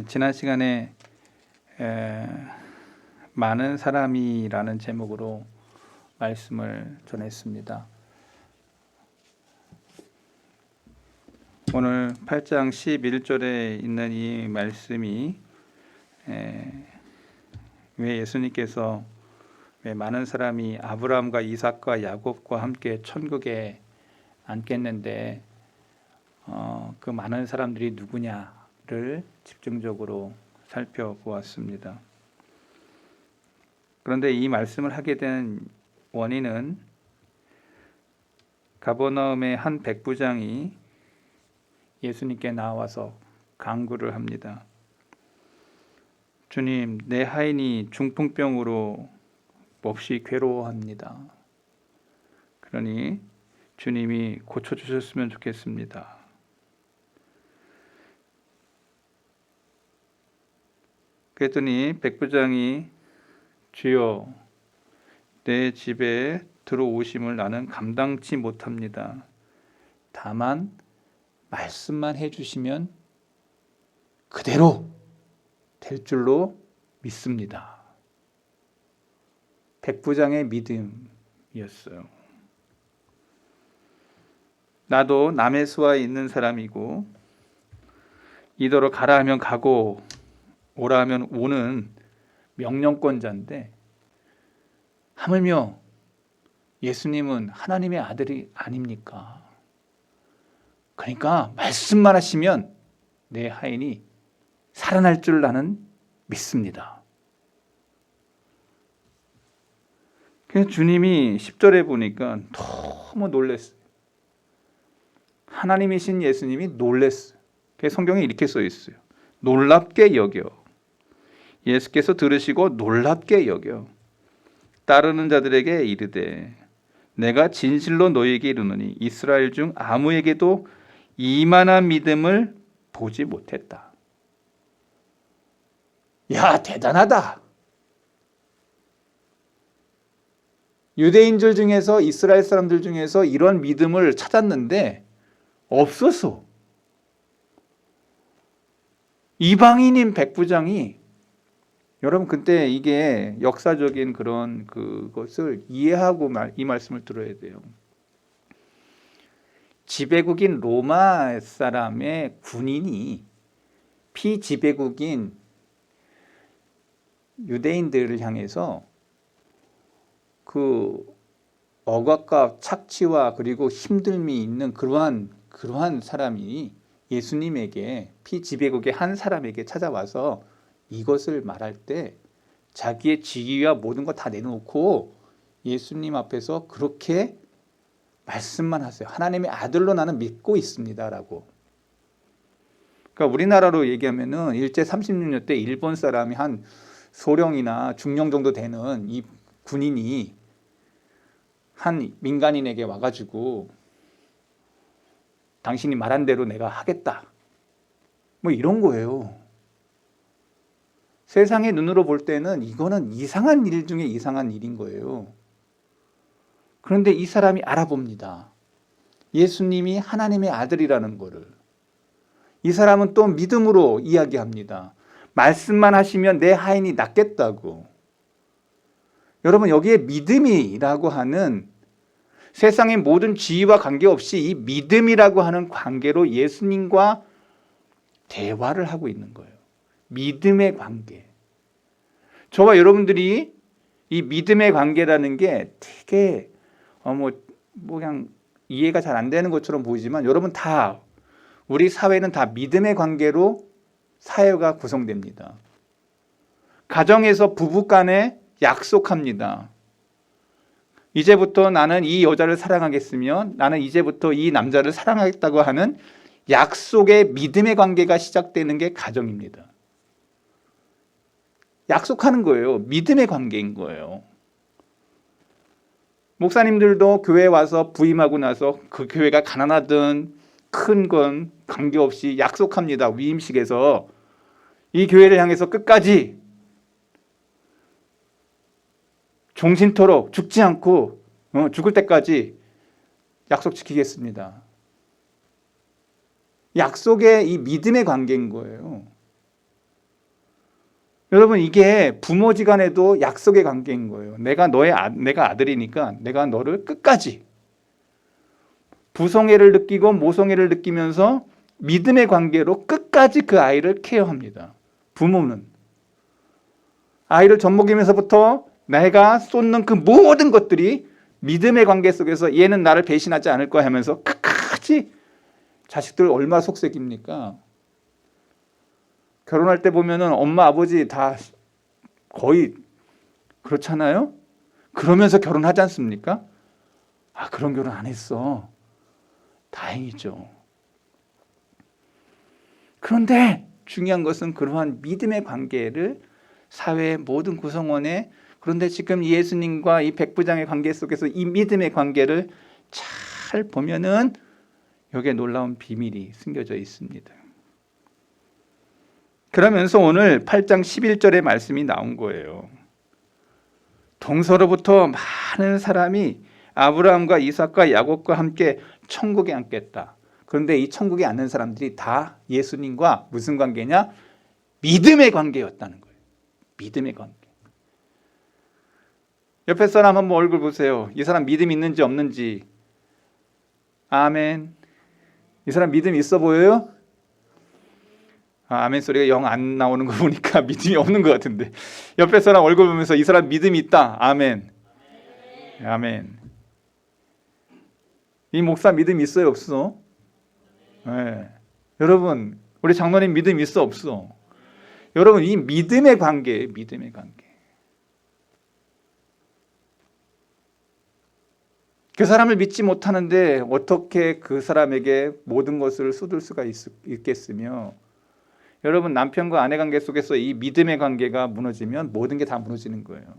지난 시간에 많은 사람이라는 제목으로 말씀을 전했습니다. 오늘 8장 11절에 있는 이 말씀이 왜 예수님께서 왜 많은 사람이 아브라함과 이삭과 야곱과 함께 천국에 앉겠는데 그 많은 사람들이 누구냐를 집중적으로 살펴보았습니다. 그런데 이 말씀을 하게 된 원인은 가버나움의 한 백부장이 예수님께 나와서 간구를 합니다. 주님, 내 하인이 중풍병으로 몹시 괴로워합니다. 그러니 주님이 고쳐주셨으면 좋겠습니다. 그랬더니 백부장이 주여, 내 집에 들어오심을 나는 감당치 못합니다. 다만 말씀만 해주시면 그대로 될 줄로 믿습니다. 백부장의 믿음이었어요. 나도 남의 수하에 있는 사람이고 이더러 가라 하면 가고 오라 하면 오는 명령권자인데 하물며 예수님은 하나님의 아들이 아닙니까? 그러니까 말씀만 하시면 내 하인이 살아날 줄 나는 믿습니다. 그래서 주님이 10절에 보니까 너무 놀랐어요. 하나님이신 예수님이 놀랐어요. 그래서 성경에 이렇게 써 있어요. 놀랍게 여겨. 예수께서 들으시고 놀랍게 여겨 따르는 자들에게 이르되 내가 진실로 너희에게 이르노니 이스라엘 중 아무에게도 이만한 믿음을 보지 못했다. 야, 대단하다. 유대인들 중에서 이스라엘 사람들 중에서 이런 믿음을 찾았는데 없었어. 이방인인 백부장이 여러분 그때 이게 역사적인 그런 그것을 이해하고 이 말씀을 들어야 돼요. 지배국인 로마 사람의 군인이 피지배국인 유대인들을 향해서 그 억압과 착취와 그리고 힘듦이 있는 그러한 사람이 예수님에게 피지배국의 한 사람에게 찾아와서 이것을 말할 때 자기의 직위와 모든 거 다 내놓고 예수님 앞에서 그렇게 말씀만 하세요. 하나님의 아들로 나는 믿고 있습니다라고. 그러니까 우리나라로 얘기하면은 일제 36년 때 일본 사람이 한 소령이나 중령 정도 되는 이 군인이 한 민간인에게 와가지고 당신이 말한 대로 내가 하겠다. 뭐 이런 거예요. 세상의 눈으로 볼 때는 이거는 이상한 일 중에 이상한 일인 거예요. 그런데 이 사람이 알아봅니다. 예수님이 하나님의 아들이라는 거를. 이 사람은 또 믿음으로 이야기합니다. 말씀만 하시면 내 하인이 낫겠다고. 여러분 여기에 믿음이라고 하는 세상의 모든 지위와 관계없이 이 믿음이라고 하는 관계로 예수님과 대화를 하고 있는 거예요. 믿음의 관계. 저와 여러분들이 이 믿음의 관계라는 게 되게 그냥 이해가 잘 안 되는 것처럼 보이지만 여러분 다 우리 사회는 다 믿음의 관계로 사회가 구성됩니다. 가정에서 부부 간에 약속합니다. 이제부터 나는 이 여자를 사랑하겠으며 나는 이제부터 이 남자를 사랑하겠다고 하는 약속의 믿음의 관계가 시작되는 게 가정입니다. 약속하는 거예요. 믿음의 관계인 거예요. 목사님들도 교회에 와서 부임하고 나서 그 교회가 가난하든 큰 건 관계없이 약속합니다. 위임식에서 이 교회를 향해서 끝까지 종신토록 죽지 않고 죽을 때까지 약속 지키겠습니다. 약속의 이 믿음의 관계인 거예요. 여러분, 이게 부모지간에도 약속의 관계인 거예요. 내가 아들이니까 내가 너를 끝까지 부성애를 느끼고 모성애를 느끼면서 믿음의 관계로 끝까지 그 아이를 케어합니다. 부모는 아이를 젖먹이면서부터 내가 쏟는 그 모든 것들이 믿음의 관계 속에서 얘는 나를 배신하지 않을 거야 하면서 끝까지. 자식들 얼마나 속색입니까? 결혼할 때 보면은 엄마 아버지 다 거의 그렇잖아요. 그러면서 결혼하지 않습니까? 그런 결혼 안 했어. 다행이죠. 그런데 중요한 것은 그러한 믿음의 관계를 사회의 모든 구성원에, 그런데 지금 예수님과 이 백부장의 관계 속에서 이 믿음의 관계를 잘 보면은 여기에 놀라운 비밀이 숨겨져 있습니다. 그러면서 오늘 8장 11절의 말씀이 나온 거예요. 동서로부터 많은 사람이 아브라함과 이삭과 야곱과 함께 천국에 앉겠다. 그런데 이 천국에 앉는 사람들이 다 예수님과 무슨 관계냐? 믿음의 관계였다는 거예요. 믿음의 관계. 옆에 사람 한번 얼굴 보세요. 이 사람 믿음 있는지 없는지. 아멘. 이 사람 믿음 있어 보여요? 아멘 소리가 영 안 나오는 거 보니까 믿음이 없는 것 같은데. 옆에 사람 얼굴 보면서 이 사람 믿음이 있다. 아멘. 아멘. 이 목사 믿음 있어요, 없어? 네. 여러분, 우리 장로님 믿음 있어, 없어? 여러분, 이 믿음의 관계예요, 믿음의 관계. 그 사람을 믿지 못하는데 어떻게 그 사람에게 모든 것을 쏟을 수가 있겠으며, 여러분, 남편과 아내 관계 속에서 이 믿음의 관계가 무너지면 모든 게 다 무너지는 거예요.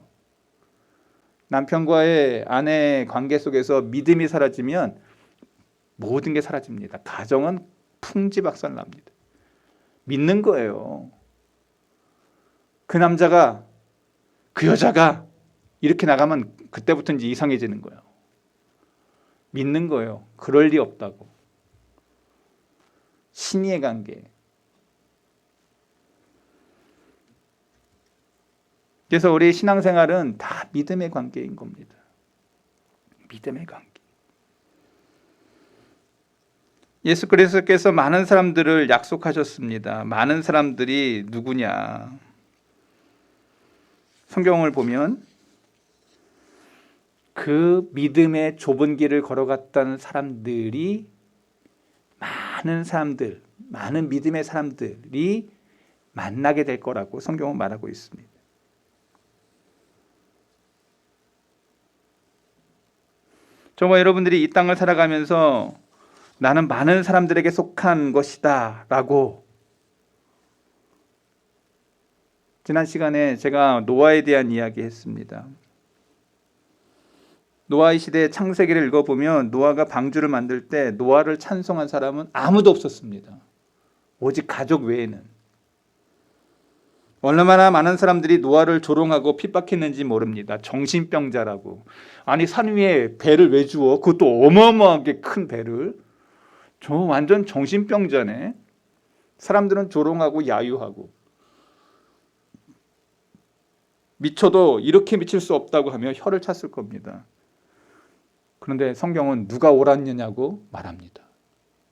남편과의 아내 관계 속에서 믿음이 사라지면 모든 게 사라집니다. 가정은 풍지박산 납니다. 믿는 거예요. 그 남자가, 그 여자가 이렇게 나가면 그때부터 이제 이상해지는 거예요. 믿는 거예요. 그럴 리 없다고. 신의의 관계. 그래서 우리 신앙생활은 다 믿음의 관계인 겁니다. 믿음의 관계. 예수 그리스도께서 많은 사람들을 약속하셨습니다. 많은 사람들이 누구냐? 성경을 보면 그 믿음의 좁은 길을 걸어갔던 사람들이, 많은 사람들, 많은 믿음의 사람들이 만나게 될 거라고 성경은 말하고 있습니다. 저와 여러분들이 이 땅을 살아가면서 나는 많은 사람들에게 속한 것이다 라고, 지난 시간에 제가 노아에 대한 이야기 했습니다. 노아의 시대의 창세기를 읽어보면 노아가 방주를 만들 때 노아를 찬송한 사람은 아무도 없었습니다. 오직 가족 외에는. 얼마나 많은 사람들이 노아를 조롱하고 핍박했는지 모릅니다. 정신병자라고. 아니, 산 위에 배를 왜 주워? 그것도 어마어마하게 큰 배를. 저 완전 정신병자네. 사람들은 조롱하고 야유하고. 미쳐도 이렇게 미칠 수 없다고 하며 혀를 찼을 겁니다. 그런데 성경은 누가 옳았느냐고 말합니다.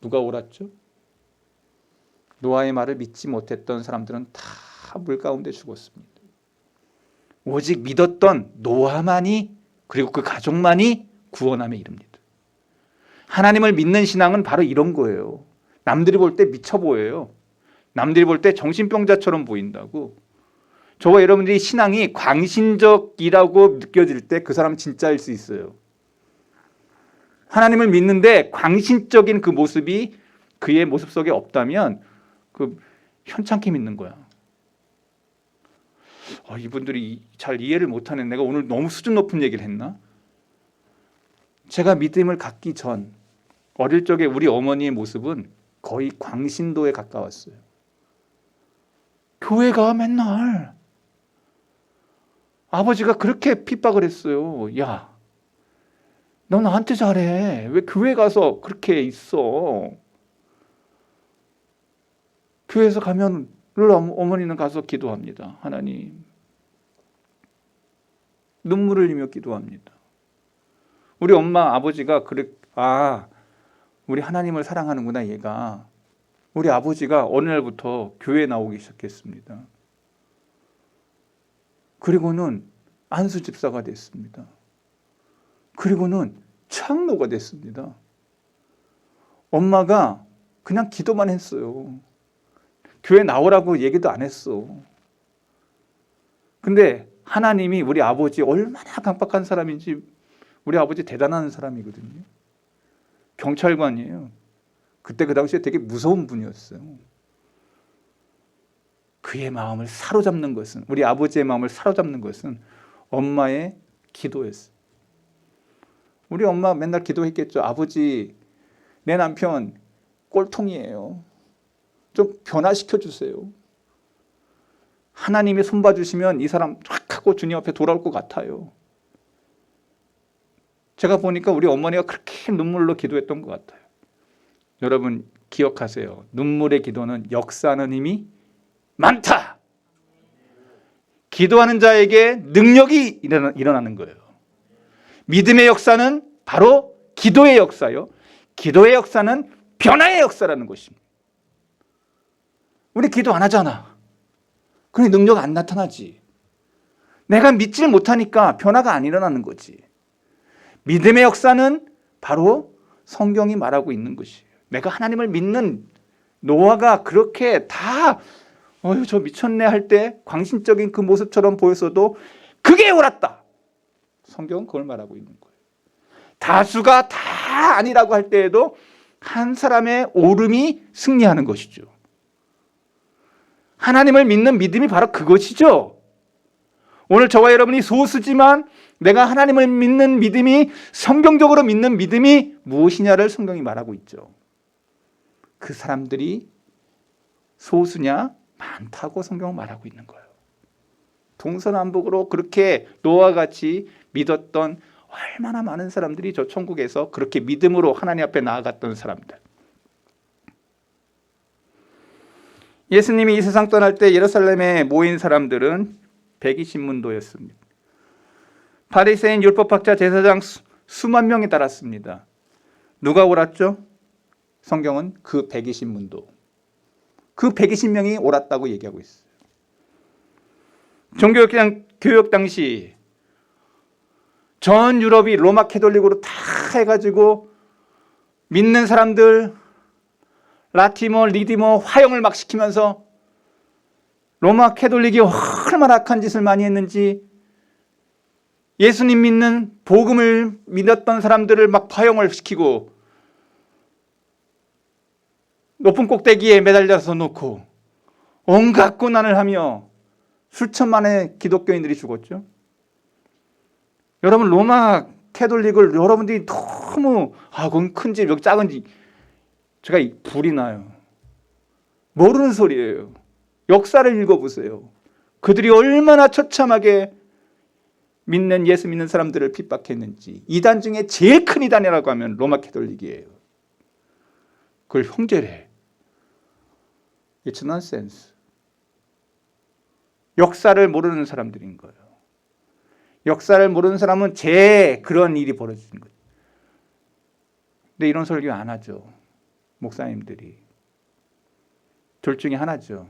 누가 옳았죠? 노아의 말을 믿지 못했던 사람들은 다 물 가운데 죽었습니다. 오직 믿었던 노아만이, 그리고 그 가족만이 구원함에 이릅니다. 하나님을 믿는 신앙은 바로 이런 거예요. 남들이 볼 때 미쳐 보여요. 남들이 볼 때 정신병자처럼 보인다고. 저와 여러분들이 신앙이 광신적이라고 느껴질 때 그 사람은 진짜일 수 있어요. 하나님을 믿는데 광신적인 그 모습이 그의 모습 속에 없다면 그 현찮게 믿는 거야. 이분들이 잘 이해를 못하는, 내가 오늘 너무 수준 높은 얘기를 했나? 제가 믿음을 갖기 전 어릴 적에 우리 어머니의 모습은 거의 광신도에 가까웠어요. 교회가 맨날 아버지가 그렇게 핍박을 했어요. 야, 너 나한테 잘해. 왜 교회 가서 그렇게 있어? 교회에서 가면 어머니는 가서 기도합니다. 하나님, 눈물을 흘리며 기도합니다. 우리 엄마 아버지가 우리 하나님을 사랑하는구나 얘가. 우리 아버지가 어느 날부터 교회에 나오기 시작했습니다. 그리고는 안수 집사가 됐습니다. 그리고는 창로가 됐습니다. 엄마가 그냥 기도만 했어요. 교회 나오라고 얘기도 안 했어. 근데 하나님이 우리 아버지 얼마나 강박한 사람인지, 우리 아버지 대단한 사람이거든요. 경찰관이에요. 그때 그 당시에 되게 무서운 분이었어요. 그의 마음을 사로잡는 것은, 우리 아버지의 마음을 사로잡는 것은 엄마의 기도였어요. 우리 엄마 맨날 기도했겠죠. 아버지, 내 남편 꼴통이에요. 좀 변화시켜 주세요. 하나님이 손봐주시면 이 사람 쫙 하고 주님 앞에 돌아올 것 같아요. 제가 보니까 우리 어머니가 그렇게 눈물로 기도했던 것 같아요. 여러분 기억하세요. 눈물의 기도는 역사하는 힘이 많다. 기도하는 자에게 능력이 일어나는 거예요. 믿음의 역사는 바로 기도의 역사요. 기도의 역사는 변화의 역사라는 것입니다. 우리 기도 안 하잖아. 그러니 능력 안 나타나지. 내가 믿질 못하니까 변화가 안 일어나는 거지. 믿음의 역사는 바로 성경이 말하고 있는 것이에요. 내가 하나님을 믿는 노아가 그렇게 다 저 미쳤네 할 때 광신적인 그 모습처럼 보였어도 그게 옳았다. 성경은 그걸 말하고 있는 거예요. 다수가 다 아니라고 할 때에도 한 사람의 옳음이 승리하는 것이죠. 하나님을 믿는 믿음이 바로 그것이죠. 오늘 저와 여러분이 소수지만 내가 하나님을 믿는 믿음이, 성경적으로 믿는 믿음이 무엇이냐를 성경이 말하고 있죠. 그 사람들이 소수냐 많다고 성경은 말하고 있는 거예요. 동서남북으로 그렇게 노아와 같이 믿었던 얼마나 많은 사람들이 저 천국에서 그렇게 믿음으로 하나님 앞에 나아갔던 사람들. 예수님이 이 세상 떠날 때 예루살렘에 모인 사람들은 120문도였습니다. 바리새인, 율법학자, 제사장 수만 명이 따랐습니다. 누가 옳았죠? 성경은 그 120문도. 그 120명이 옳았다고 얘기하고 있어요. 종교교육 당시 전 유럽이 로마 캐톨릭으로 다 해가지고 믿는 사람들 라티머, 리디머 화형을 막 시키면서 로마 캐톨릭이 얼마나 악한 짓을 많이 했는지 예수님 믿는 복음을 믿었던 사람들을 막 화형을 시키고 높은 꼭대기에 매달려서 놓고 온갖 고난을 하며 수천만의 기독교인들이 죽었죠. 여러분 로마 캐톨릭을 여러분들이 너무 거기 큰지 여기 작은지 제가 불이 나요. 모르는 소리예요. 역사를 읽어보세요. 그들이 얼마나 처참하게 예수 믿는 사람들을 핍박했는지. 이단 중에 제일 큰 이단이라고 하면 로마 캐톨릭이에요. 그걸 형제래. It's nonsense. 역사를 모르는 사람들인 거예요. 역사를 모르는 사람은 그런 일이 벌어지는 거예요. 근데 이런 설교 안 하죠. 목사님들이. 둘 중에 하나죠.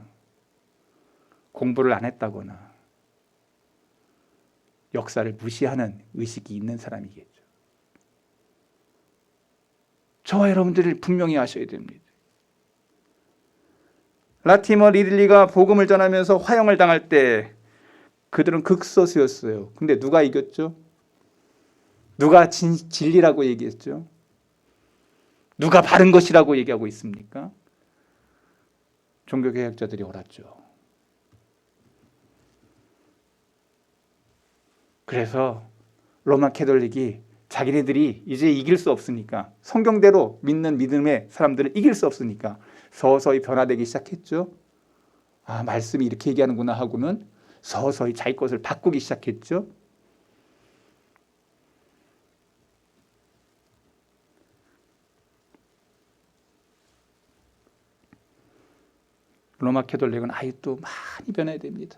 공부를 안 했다거나 역사를 무시하는 의식이 있는 사람이겠죠. 저와 여러분들이 분명히 아셔야 됩니다. 라티머, 리들리가 복음을 전하면서 화형을 당할 때 그들은 극소수였어요. 근데 누가 이겼죠? 누가 진리라고 얘기했죠? 누가 바른 것이라고 얘기하고 있습니까? 종교개혁자들이 옳았죠. 그래서 로마 캐톨릭이 자기네들이 이제 이길 수 없으니까, 성경대로 믿는 믿음의 사람들을 이길 수 없으니까 서서히 변화되기 시작했죠. 말씀이 이렇게 얘기하는구나 하고는 서서히 자기 것을 바꾸기 시작했죠. 로마 캐톨릭은 아직도 많이 변해야 됩니다.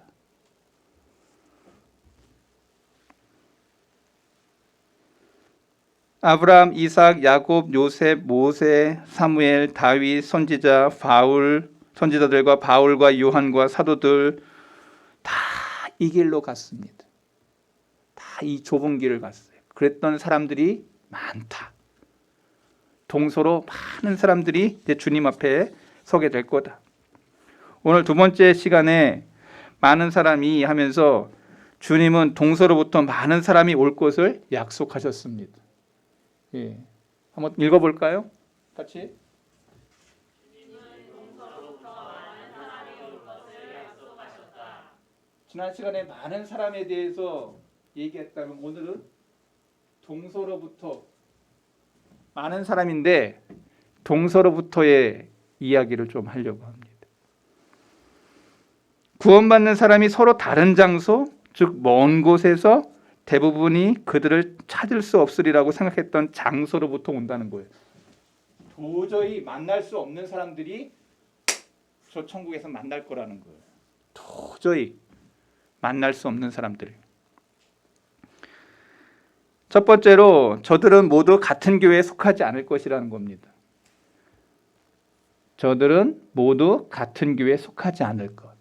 아브라함, 이삭, 야곱, 요셉, 모세, 사무엘, 다윗, 선지자, 선지자들과 바울과 요한과 사도들 다 이 길로 갔습니다. 다 이 좁은 길을 갔어요. 그랬던 사람들이 많다. 동서로 많은 사람들이 이제 주님 앞에 서게 될 거다. 오늘 두 번째 시간에 많은 사람이 하면서 주님은 동서로부터 많은 사람이 올 것을 약속하셨습니다. 예. 한번 읽어볼까요? 같이. 지난 시간에 많은 사람에 대해서 얘기했다면 오늘은 동서로부터 많은 사람인데 동서로부터의 이야기를 좀 하려고 합니다. 구원받는 사람이 서로 다른 장소, 즉 먼 곳에서 대부분이 그들을 찾을 수 없으리라고 생각했던 장소로부터 온다는 거예요. 도저히 만날 수 없는 사람들이 저 천국에서 만날 거라는 거예요. 도저히 만날 수 없는 사람들. 첫 번째로 저들은 모두 같은 교회에 속하지 않을 것이라는 겁니다. 저들은 모두 같은 교회에 속하지 않을 것.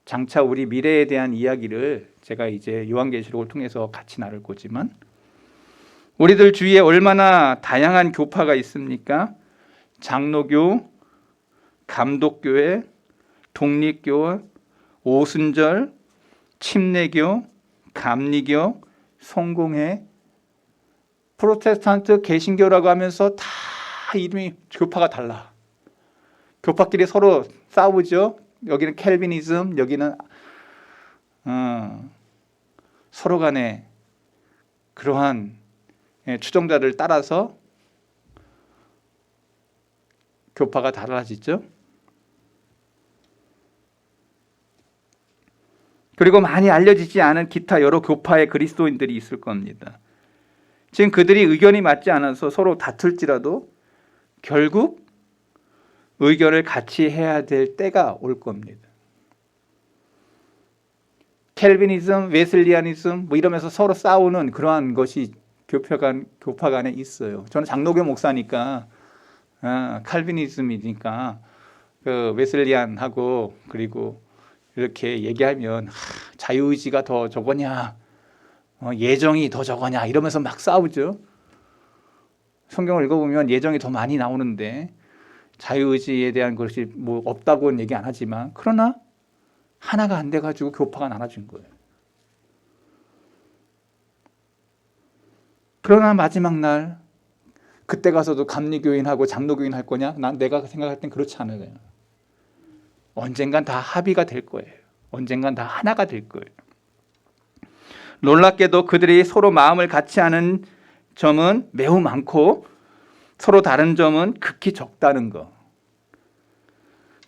장차 우리 미래에 대한 이야기를 제가 이제 요한계시록을 통해서 같이 나눌 거지만 우리들 주위에 얼마나 다양한 교파가 있습니까? 장로교, 감독교회, 독립교, 오순절, 침례교, 감리교, 성공회, 프로테스탄트, 개신교라고 하면서 다 이름이 교파가 달라. 교파끼리 서로 싸우죠. 여기는 켈비니즘, 여기는 서로 간에 그러한 추종자를 따라서 교파가 달라지죠. 그리고 많이 알려지지 않은 기타 여러 교파의 그리스도인들이 있을 겁니다. 지금 그들이 의견이 맞지 않아서 서로 다툴지라도 결국 의견을 같이 해야 될 때가 올 겁니다. 켈비니즘, 웨슬리아니즘 뭐 이러면서 서로 싸우는 그러한 것이 교파 간에 있어요. 저는 장로교 목사니까 칼비니즘이니까 그 웨슬리안하고 그리고 이렇게 얘기하면 자유의지가 더 저거냐, 예정이 더 저거냐 이러면서 막 싸우죠. 성경을 읽어보면 예정이 더 많이 나오는데 자유의지에 대한 것이 뭐 없다고는 얘기 안 하지만 그러나 하나가 안 돼가지고 교파가 나눠진 거예요. 그러나 마지막 날 그때 가서도 감리교인하고 장로교인 할 거냐? 내가 생각할 땐 그렇지 않아요. 언젠간 다 합의가 될 거예요. 언젠간 다 하나가 될 거예요. 놀랍게도 그들이 서로 마음을 같이 하는 점은 매우 많고 서로 다른 점은 극히 적다는 거.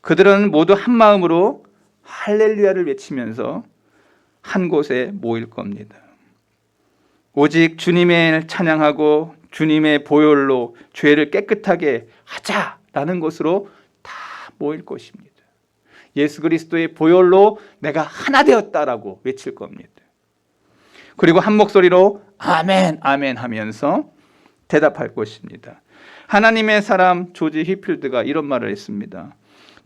그들은 모두 한 마음으로 할렐루야를 외치면서 한 곳에 모일 겁니다. 오직 주님의 찬양하고 주님의 보혈로 죄를 깨끗하게 하자라는 것으로 다 모일 것입니다. 예수 그리스도의 보혈로 내가 하나 되었다라고 외칠 겁니다. 그리고 한 목소리로 아멘 아멘 하면서 대답할 것입니다. 하나님의 사람 조지 휘필드가 이런 말을 했습니다.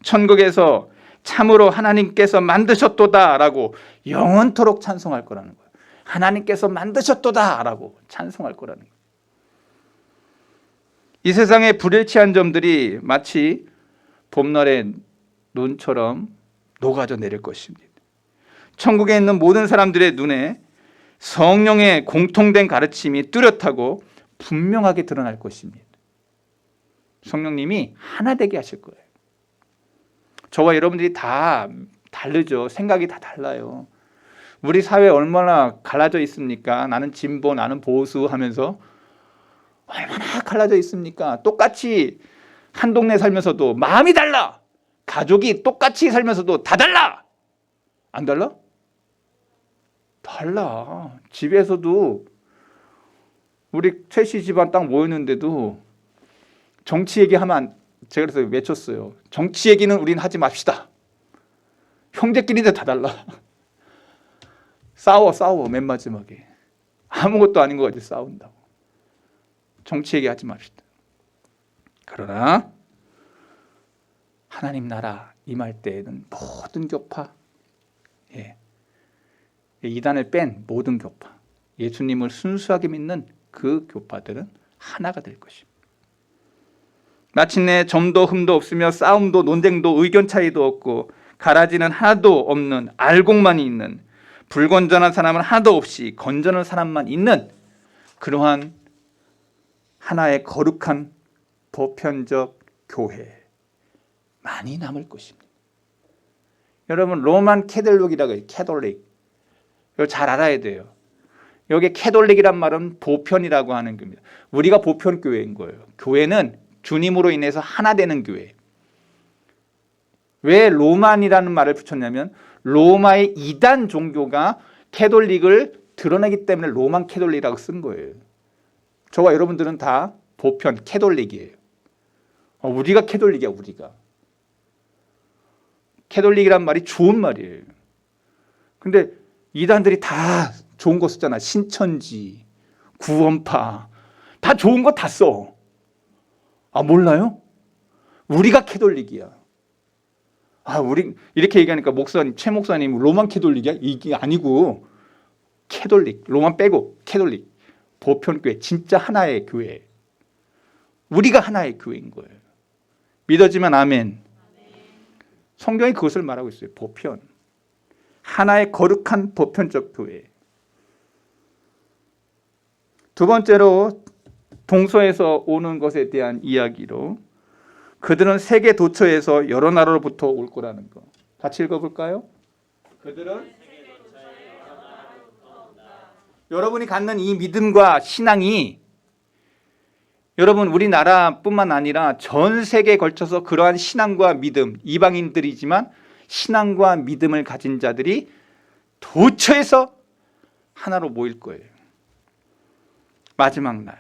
천국에서 참으로 하나님께서 만드셨도다 라고 영원토록 찬송할 거라는 거예요. 하나님께서 만드셨도다 라고 찬송할 거라는 거예요. 이 세상의 불일치한 점들이 마치 봄날의 눈처럼 녹아져 내릴 것입니다. 천국에 있는 모든 사람들의 눈에 성령의 공통된 가르침이 뚜렷하고 분명하게 드러날 것입니다. 성령님이 하나 되게 하실 거예요. 저와 여러분들이 다 다르죠. 생각이 다 달라요. 우리 사회 얼마나 갈라져 있습니까? 나는 진보, 나는 보수 하면서 얼마나 갈라져 있습니까? 똑같이 한 동네 살면서도 마음이 달라. 가족이 똑같이 살면서도 다 달라. 안 달라? 달라. 집에서도 우리 최씨 집안 딱 모였는데도 정치 얘기하면 제가 그래서 외쳤어요. 정치 얘기는 우린 하지 맙시다. 형제끼리도 다 달라. 싸워 맨 마지막에. 아무것도 아닌 것 같이 싸운다고. 정치 얘기 하지 맙시다. 그러나 하나님 나라 임할 때에는 모든 교파, 이단을 뺀 모든 교파, 예수님을 순수하게 믿는 그 교파들은 하나가 될 것입니다. 마침내 점도 흠도 없으며 싸움도 논쟁도 의견 차이도 없고 가라지는 하나도 없는 알곡만이 있는 불건전한 사람은 하나도 없이 건전한 사람만 있는 그러한 하나의 거룩한 보편적 교회 많이 남을 것입니다. 여러분 로만 캐톨릭이라고 해요. 캐톨릭. 이거 잘 알아야 돼요. 여기 캐톨릭이란 말은 보편이라고 하는 겁니다. 우리가 보편 교회인 거예요. 교회는 주님으로 인해서 하나 되는 교회. 왜 로만이라는 말을 붙였냐면 로마의 이단 종교가 캐톨릭을 드러내기 때문에 로만 캐톨릭이라고 쓴 거예요. 저와 여러분들은 다 보편 캐톨릭이에요. 우리가 캐톨릭이야. 우리가 캐톨릭이란 말이 좋은 말이에요. 근데 이단들이 다 좋은 거 쓰잖아. 신천지, 구원파 다 좋은 거 다 써. 몰라요? 우리가 캐톨릭이야. 우리 이렇게 얘기하니까 목사님, 최 목사님 로만 캐톨릭이야? 이게 아니고 캐톨릭, 로만 빼고 캐톨릭, 보편교회, 진짜 하나의 교회. 우리가 하나의 교회인 거예요. 믿어지면 아멘. 성경이 그것을 말하고 있어요. 보편. 하나의 거룩한 보편적 교회. 두 번째로 동서에서 오는 것에 대한 이야기로 그들은 세계 도처에서 여러 나라로부터 올 거라는 거. 같이 읽어볼까요? 그들은 여러분이 갖는 이 믿음과 신앙이 여러분 우리나라뿐만 아니라 전 세계에 걸쳐서 그러한 신앙과 믿음, 이방인들이지만 신앙과 믿음을 가진 자들이 도처에서 하나로 모일 거예요. 마지막 날.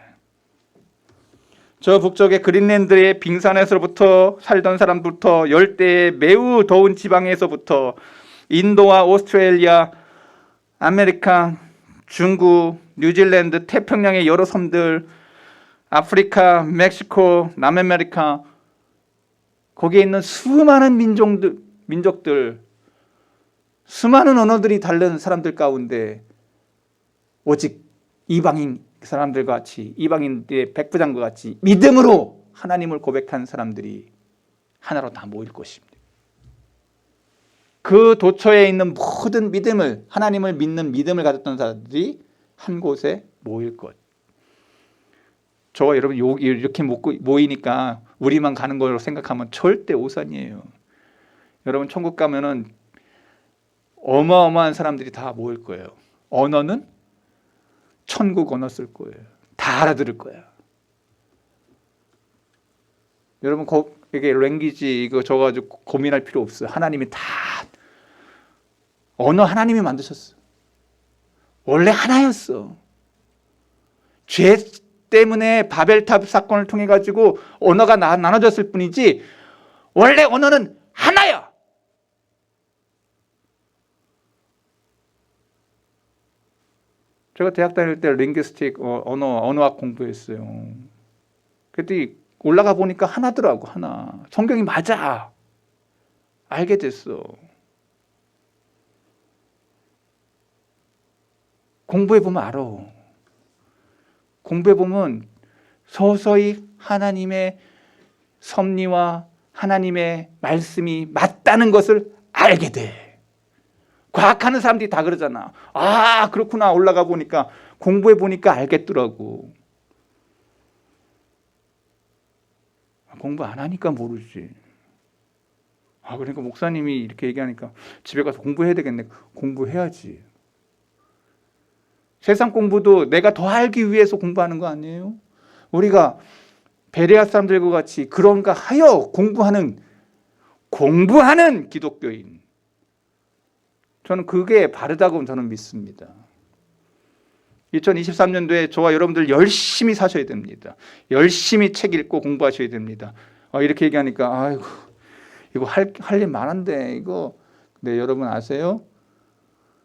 저 북쪽의 그린랜드의 빙산에서부터 살던 사람부터 열대의 매우 더운 지방에서부터 인도와 오스트레일리아, 아메리카, 중국, 뉴질랜드, 태평양의 여러 섬들, 아프리카, 멕시코, 남아메리카 거기에 있는 수많은 민족들, 수많은 언어들이 다른 사람들 가운데 오직 이방인 사람들과 같이 이방인들의 백부장과 같이 믿음으로 하나님을 고백한 사람들이 하나로 다 모일 것입니다. 그 도처에 있는 모든 믿음을 하나님을 믿는 믿음을 가졌던 사람들이 한 곳에 모일 것. 저와 여러분 이렇게 모이니까 우리만 가는 걸로 생각하면 절대 오산이에요. 여러분 천국 가면은 어마어마한 사람들이 다 모일 거예요. 언어는 천국 언어 쓸 거예요. 다 알아들을 거야. 여러분 이게 랭귀지 이거 저 가지고 고민할 필요 없어요. 하나님이 다 언어 하나님이 만드셨어. 원래 하나였어. 죄 때문에 바벨탑 사건을 통해 가지고 언어가 나눠졌을 뿐이지 원래 언어는 하나야. 제가 대학 다닐 때 링귀스틱 언어학 공부했어요. 그랬더니 올라가 보니까 하나더라고. 하나. 성경이 맞아. 알게 됐어. 공부해보면 알아. 공부해보면 서서히 하나님의 섭리와 하나님의 말씀이 맞다는 것을 알게 돼. 과학하는 사람들이 다 그러잖아. 그렇구나. 올라가 보니까 공부해보니까 알겠더라고. 공부 안 하니까 모르지. 그러니까 목사님이 이렇게 얘기하니까 집에 가서 공부해야 되겠네. 공부해야지. 세상 공부도 내가 더 알기 위해서 공부하는 거 아니에요? 우리가 베레아 사람들과 같이 그런가 하여 공부하는 기독교인. 저는 그게 바르다고 저는 믿습니다. 2023년도에 저와 여러분들 열심히 사셔야 됩니다. 열심히 책 읽고 공부하셔야 됩니다. 이렇게 얘기하니까 아이고 이거 할 일 많은데 이거. 근데 여러분 아세요?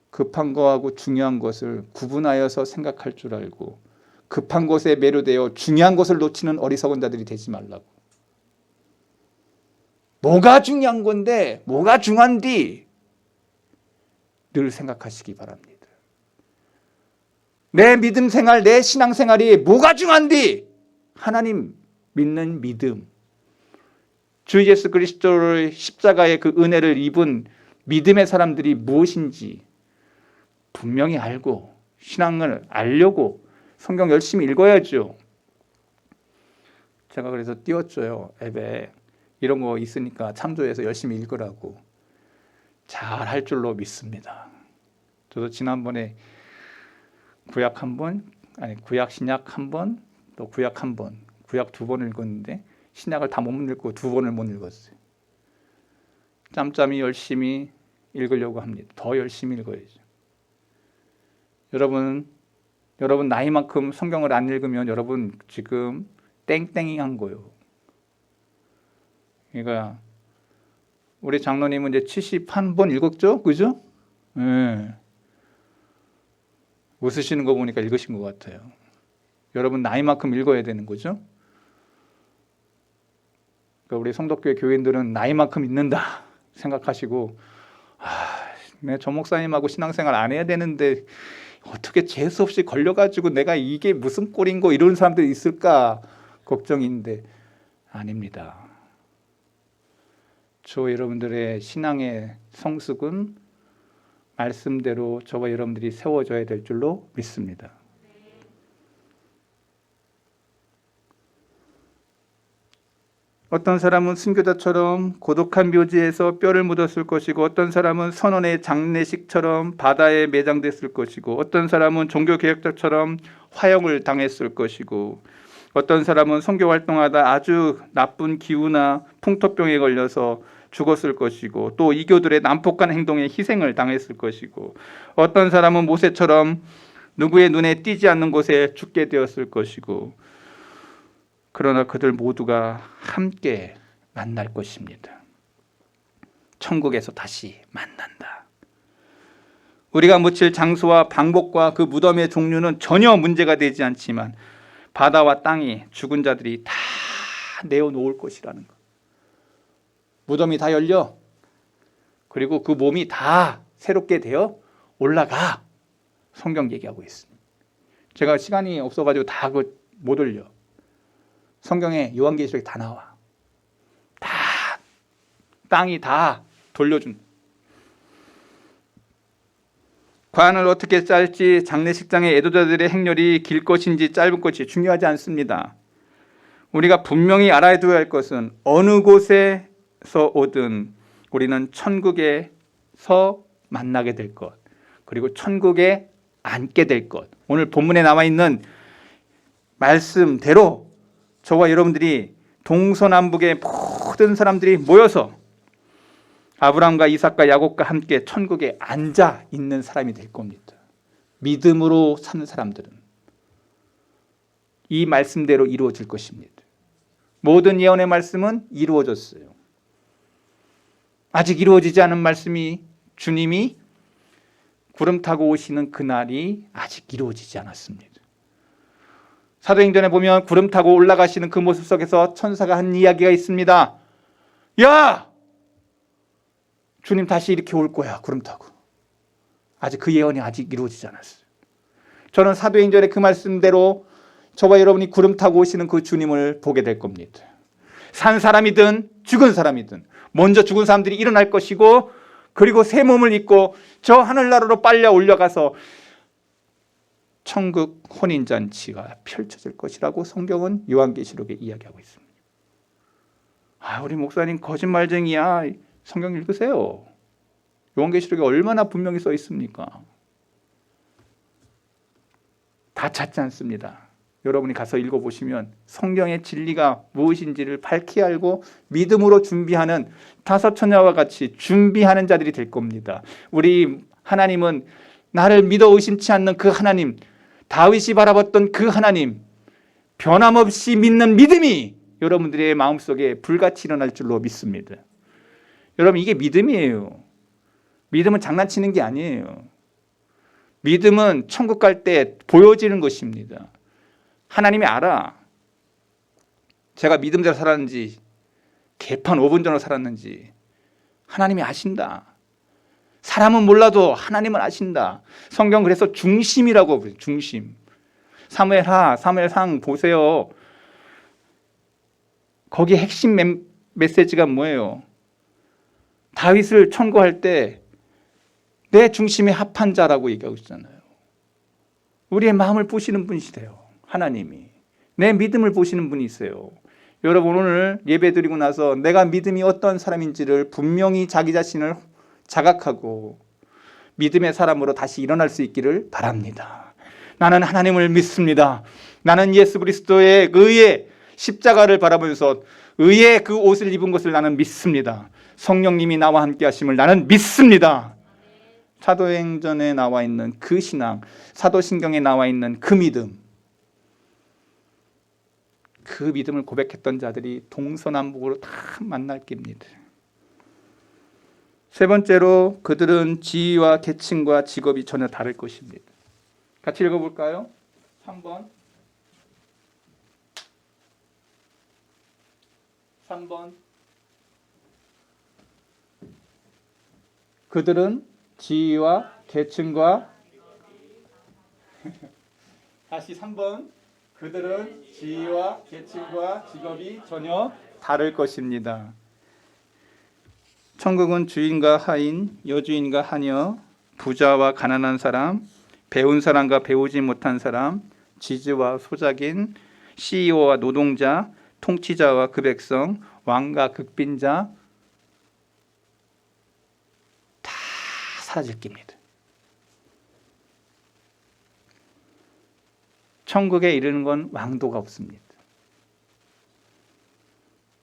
급한 거하고 중요한 것을 구분하여서 생각할 줄 알고 급한 것에 매료되어 중요한 것을 놓치는 어리석은 자들이 되지 말라고. 뭐가 중요한 건데 뭐가 중요한디 늘 생각하시기 바랍니다. 내 믿음 생활, 내 신앙 생활이 뭐가 중요한디? 하나님 믿는 믿음, 주 예수 그리스도의 십자가의 그 은혜를 입은 믿음의 사람들이 무엇인지 분명히 알고 신앙을 알려고 성경 열심히 읽어야죠. 제가 그래서 띄웠줘요. 앱에 이런 거 있으니까 참조해서 열심히 읽으라고. 잘 할 줄로 믿습니다. 저도 지난번에 구약 한 번, 구약 신약 한 번, 또 구약 한 번, 구약 2번 읽었는데 신약을 다 못 읽고 2번을 못 읽었어요. 짬짬이 열심히 읽으려고 합니다. 더 열심히 읽어야죠. 여러분 나이만큼 성경을 안 읽으면 여러분 지금 땡땡이 한 거예요. 그러니까 우리 장로님은 이제 71번 읽었죠? 그죠? 네. 웃으시는 거 보니까 읽으신 것 같아요. 여러분 나이만큼 읽어야 되는 거죠? 그러니까 우리 성덕교회 교인들은 나이만큼 읽는다 생각하시고 내 저 목사님하고 신앙생활 안 해야 되는데 어떻게 재수없이 걸려가지고 내가 이게 무슨 꼴인고 이런 사람들이 있을까 걱정인데 아닙니다. 저 여러분들의 신앙의 성숙은 말씀대로 저와 여러분들이 세워져야 될 줄로 믿습니다. 어떤 사람은 순교자처럼 고독한 묘지에서 뼈를 묻었을 것이고 어떤 사람은 선원의 장례식처럼 바다에 매장됐을 것이고 어떤 사람은 종교개혁자처럼 화형을 당했을 것이고 어떤 사람은 선교활동하다 아주 나쁜 기후나 풍토병에 걸려서 죽었을 것이고 또 이교들의 난폭한 행동에 희생을 당했을 것이고 어떤 사람은 모세처럼 누구의 눈에 띄지 않는 곳에 죽게 되었을 것이고 그러나 그들 모두가 함께 만날 것입니다. 천국에서 다시 만난다. 우리가 묻힐 장소와 방법과 그 무덤의 종류는 전혀 문제가 되지 않지만 바다와 땅이 죽은 자들이 다 내어놓을 것이라는 것. 무덤이 다 열려. 그리고 그 몸이 다 새롭게 되어 올라가. 성경 얘기하고 있습니다. 제가 시간이 없어가지고 다 못 올려. 성경에 요한계시록에 다 나와. 다 땅이 다 돌려준. 관을 어떻게 짤지 장례식장의 애도자들의 행렬이 길 것인지 짧은 것이 중요하지 않습니다. 우리가 분명히 알아야 할 것은 어느 곳에서 오든 우리는 천국에서 만나게 될 것, 그리고 천국에 앉게 될 것. 오늘 본문에 나와 있는 말씀대로 저와 여러분들이 동서남북의 모든 사람들이 모여서 아브라함과 이삭과 야곱과 함께 천국에 앉아 있는 사람이 될 겁니다. 믿음으로 사는 사람들은 이 말씀대로 이루어질 것입니다. 모든 예언의 말씀은 이루어졌어요. 아직 이루어지지 않은 말씀이 주님이 구름 타고 오시는 그날이 아직 이루어지지 않았습니다. 사도행전에 보면 구름 타고 올라가시는 그 모습 속에서 천사가 한 이야기가 있습니다. 야! 주님 다시 이렇게 올 거야, 구름 타고. 아직 그 예언이 아직 이루어지지 않았어요. 저는 사도행전의 그 말씀대로 저와 여러분이 구름 타고 오시는 그 주님을 보게 될 겁니다. 산 사람이든 죽은 사람이든 먼저 죽은 사람들이 일어날 것이고 그리고 새 몸을 입고 저 하늘나라로 빨려 올라가서 천국 혼인잔치가 펼쳐질 것이라고 성경은 요한계시록에 이야기하고 있습니다. 우리 목사님 거짓말쟁이야. 성경 읽으세요. 요한계시록에 얼마나 분명히 써 있습니까? 다 찾지 않습니다. 여러분이 가서 읽어보시면 성경의 진리가 무엇인지를 밝히 알고 믿음으로 준비하는 다섯 처녀와 같이 준비하는 자들이 될 겁니다. 우리 하나님은 나를 믿어 의심치 않는 그 하나님, 다윗이 바라봤던 그 하나님, 변함없이 믿는 믿음이 여러분들의 마음속에 불같이 일어날 줄로 믿습니다. 여러분, 이게 믿음이에요. 믿음은 장난치는 게 아니에요. 믿음은 천국 갈 때 보여지는 것입니다. 하나님이 알아. 제가 믿음대로 살았는지 개판 5분 전으로 살았는지 하나님이 아신다. 사람은 몰라도 하나님은 아신다. 성경 그래서 중심이라고 부르죠. 중심. 사무엘하, 사무엘상 보세요. 거기 핵심 메시지가 뭐예요? 다윗을 천거할 때 내 중심에 합한 자라고 얘기하고 있잖아요. 우리의 마음을 보시는 분이시대요. 하나님이. 내 믿음을 보시는 분이 있어요. 여러분, 오늘 예배 드리고 나서 내가 믿음이 어떤 사람인지를 분명히 자기 자신을 자각하고 믿음의 사람으로 다시 일어날 수 있기를 바랍니다. 나는 하나님을 믿습니다. 나는 예수 그리스도의 의의 십자가를 바라보면서 의의 그 옷을 입은 것을 나는 믿습니다. 성령님이 나와 함께 하심을 나는 믿습니다. 사도행전에 나와 있는 그 신앙, 사도신경에 나와 있는 그 믿음, 그 믿음을 고백했던 자들이 동서남북으로 다 만날 겁니다. 세 번째로 그들은 지위와 계층과 직업이 전혀 다를 것입니다. 같이 읽어볼까요? 3번. 그들은 지위와 계층과 다시 3번. 그들은 지위와 계층과 직업이 전혀 다를 것입니다. 천국은 주인과 하인, 여주인과 하녀, 부자와 가난한 사람, 배운 사람과 배우지 못한 사람, 지주와 소작인, CEO와 노동자, 통치자와 그 백성, 왕과 극빈자 다 사라질 겁니다. 천국에 이르는 건 왕도가 없습니다.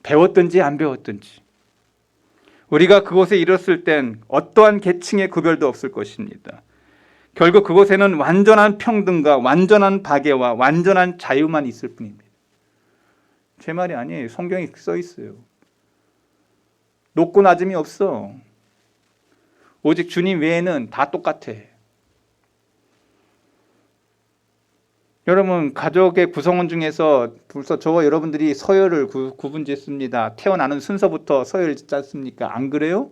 배웠든지 안 배웠든지 우리가 그곳에 이뤘을 땐 어떠한 계층의 구별도 없을 것입니다. 결국 그곳에는 완전한 평등과 완전한 박애와 완전한 자유만 있을 뿐입니다. 제 말이 아니에요. 성경에 써 있어요. 높고 낮음이 없어. 오직 주님 외에는 다 똑같아. 여러분, 가족의 구성원 중에서 벌써 저와 여러분들이 서열을 구분짓습니다. 태어나는 순서부터 서열을 짓지 않습니까? 안 그래요?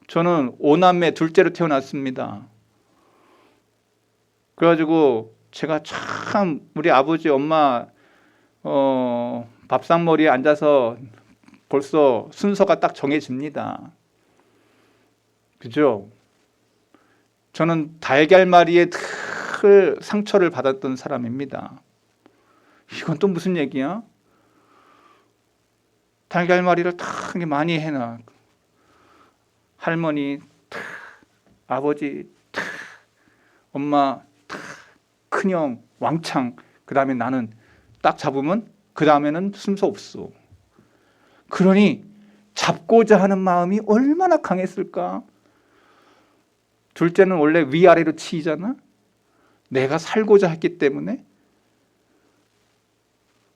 저는 5남매 둘째로 태어났습니다. 그래가지고 제가 참 우리 아버지 엄마 밥상머리에 앉아서 벌써 순서가 딱 정해집니다. 그죠? 저는 달걀말이에 큰 상처를 받았던 사람입니다. 이건 또 무슨 얘기야? 달걀말이를 탁 많이 해놔. 할머니 탁, 아버지 탁, 엄마 탁, 큰형 왕창. 그 다음에 나는 딱 잡으면 그 다음에는 순서 없어. 그러니 잡고자 하는 마음이 얼마나 강했을까? 둘째는 원래 위아래로 치이잖아. 내가 살고자 했기 때문에.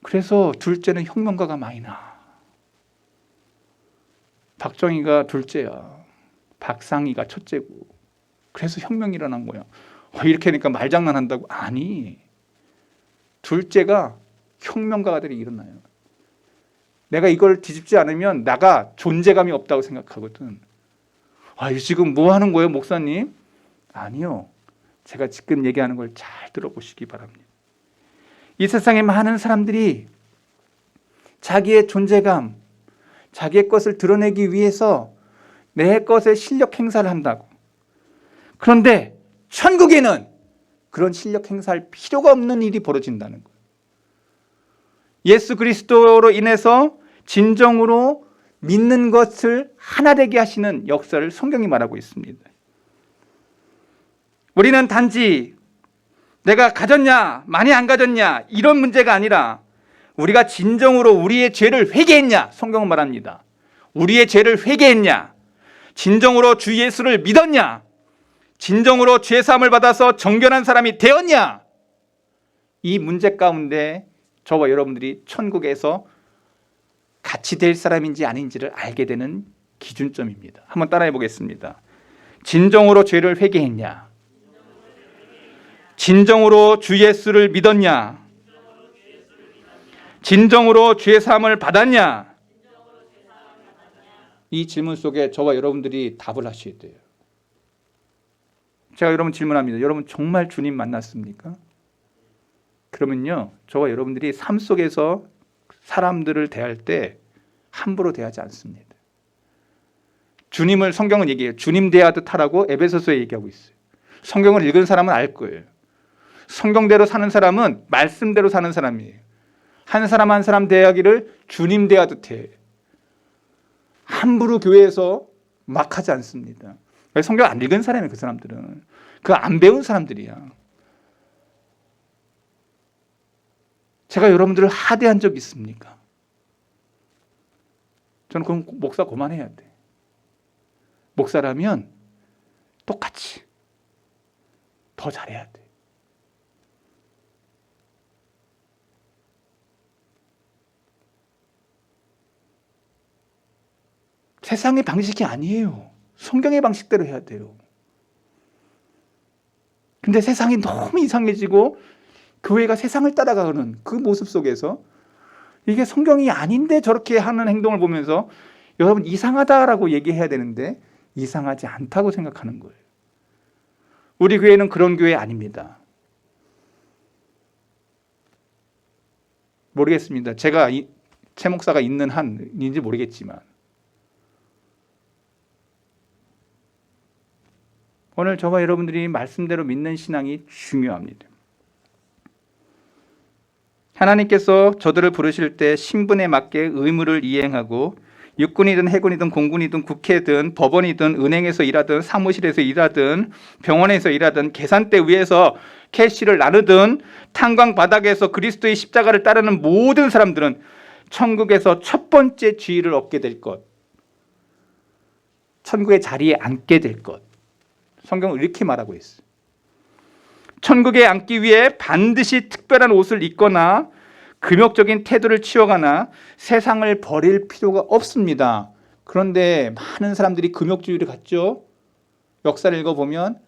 그래서 둘째는 혁명가가 많이 나. 박정희가 둘째야. 박상희가 첫째고. 그래서 혁명이 일어난 거야. 이렇게 하니까 말장난한다고? 아니. 둘째가 혁명가들이 일어나요. 내가 이걸 뒤집지 않으면 나가 존재감이 없다고 생각하거든. 지금 뭐 하는 거예요, 목사님? 아니요. 제가 지금 얘기하는 걸 잘 들어보시기 바랍니다. 이 세상에 많은 사람들이 자기의 존재감, 자기의 것을 드러내기 위해서 내 것의 실력 행사를 한다고. 그런데 천국에는 그런 실력 행사할 필요가 없는 일이 벌어진다는 거예요. 예수 그리스도로 인해서 진정으로 믿는 것을 하나 되게 하시는 역사를 성경이 말하고 있습니다. 우리는 단지 내가 가졌냐 많이 안 가졌냐 이런 문제가 아니라 우리가 진정으로 우리의 죄를 회개했냐, 성경은 말합니다. 우리의 죄를 회개했냐, 진정으로 주 예수를 믿었냐, 진정으로 죄 사함을 받아서 정결한 사람이 되었냐, 이 문제 가운데 저와 여러분들이 천국에서 같이 될 사람인지 아닌지를 알게 되는 기준점입니다. 한번 따라해 보겠습니다. 진정으로 죄를 회개했냐? 진정으로 주 예수를 믿었냐? 진정으로 죄 사함을 받았냐? 이 질문 속에 저와 여러분들이 답을 하셔야 돼요. 제가 여러분 질문합니다. 여러분 정말 주님 만났습니까? 그러면요, 저와 여러분들이 삶 속에서 사람들을 대할 때 함부로 대하지 않습니다. 주님을 성경은 얘기해요. 주님 대하듯 하라고 에베소서에 얘기하고 있어요. 성경을 읽은 사람은 알 거예요. 성경대로 사는 사람은 말씀대로 사는 사람이에요. 한 사람 한 사람 대하기를 주님 대하듯 해. 함부로 교회에서 막 하지 않습니다. 성경 안 읽은 사람이에요. 그 사람들은. 그거 안 배운 사람들이야. 제가 여러분들을 하대한 적 있습니까? 저는 그럼 목사 그만해야 돼. 목사라면 똑같이 더 잘해야 돼. 세상의 방식이 아니에요. 성경의 방식대로 해야 돼요. 근데 세상이 너무 이상해지고 교회가 세상을 따라가는 그 모습 속에서 이게 성경이 아닌데 저렇게 하는 행동을 보면서 여러분 이상하다라고 얘기해야 되는데 이상하지 않다고 생각하는 거예요. 우리 교회는 그런 교회 아닙니다. 모르겠습니다. 제가 최 목사가 있는 한인지 모르겠지만 오늘 저와 여러분들이 말씀대로 믿는 신앙이 중요합니다. 하나님께서 저들을 부르실 때 신분에 맞게 의무를 이행하고 육군이든 해군이든 공군이든 국회든 법원이든 은행에서 일하든 사무실에서 일하든 병원에서 일하든 계산대 위에서 캐시를 나누든 탄광 바닥에서 그리스도의 십자가를 따르는 모든 사람들은 천국에서 첫 번째 지위를 얻게 될 것, 천국의 자리에 앉게 될 것, 성경은 이렇게 말하고 있어요. 천국에 앉기 위해 반드시 특별한 옷을 입거나 금욕적인 태도를 취하거나 세상을 버릴 필요가 없습니다. 그런데 많은 사람들이 금욕주의를 갖죠. 역사를 읽어보면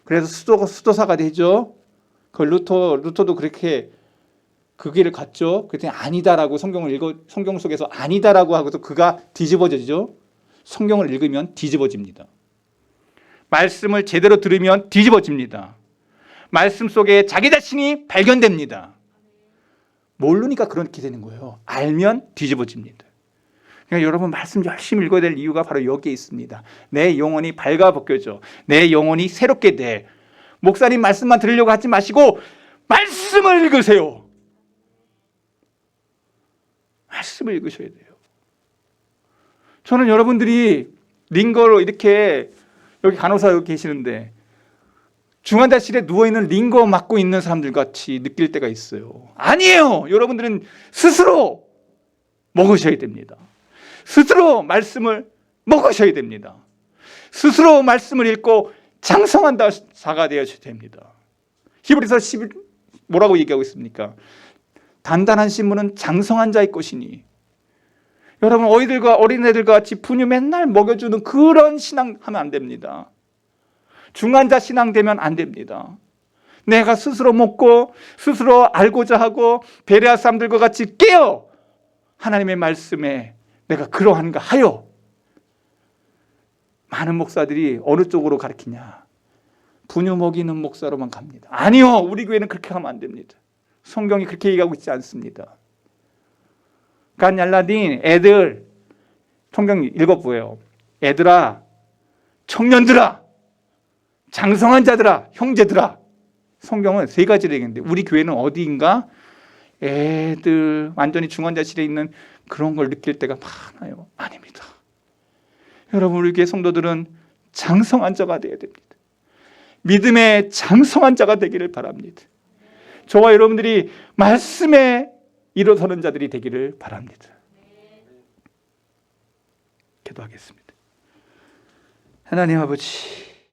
그래서 수도사가 되죠. 그 루터도 그렇게 그 길을 갔죠. 그랬더니 아니다라고 성경 속에서 아니다라고 하고서 그가 뒤집어지죠. 성경을 읽으면 뒤집어집니다. 말씀을 제대로 들으면 뒤집어집니다. 말씀 속에 자기 자신이 발견됩니다. 모르니까 그렇게 되는 거예요. 알면 뒤집어집니다. 그러니까 여러분 말씀 열심히 읽어야 될 이유가 바로 여기에 있습니다. 내 영혼이 발가벗겨져. 내 영혼이 새롭게 돼. 목사님 말씀만 들으려고 하지 마시고 말씀을 읽으세요. 말씀을 읽으셔야 돼요. 저는 여러분들이 링거로 이렇게 여기 간호사 여기 계시는데 중환자실에 누워있는 링거 맞고 있는 사람들 같이 느낄 때가 있어요. 아니에요. 여러분들은 스스로 먹으셔야 됩니다. 스스로 말씀을 먹으셔야 됩니다. 스스로 말씀을 읽고 장성한 자가 되어야 됩니다. 히브리서 11 뭐라고 얘기하고 있습니까? 단단한 신문은 장성한 자의 것이니. 여러분 어린애들과 같이 분유 맨날 먹여주는 그런 신앙 하면 안 됩니다. 중환자 신앙 되면 안 됩니다. 내가 스스로 먹고 스스로 알고자 하고 베레아 사람들과 같이 깨어 하나님의 말씀에 내가 그러한가 하여. 많은 목사들이 어느 쪽으로 가르치냐? 분유 먹이는 목사로만 갑니다. 아니요. 우리 교회는 그렇게 하면 안 됩니다. 성경이 그렇게 얘기하고 있지 않습니다. 간얄라딘 애들 성경 읽어보세요. 애들아, 청년들아, 장성한 자들아, 형제들아. 성경은 세 가지를 얘기했는데 우리 교회는 어디인가? 애들 완전히 중환자실에 있는 그런 걸 느낄 때가 많아요. 아닙니다. 여러분 우리 교회 성도들은 장성한 자가 되어야 됩니다. 믿음의 장성한 자가 되기를 바랍니다. 저와 여러분들이 말씀에 일어서는 자들이 되기를 바랍니다. 기도하겠습니다. 하나님 아버지,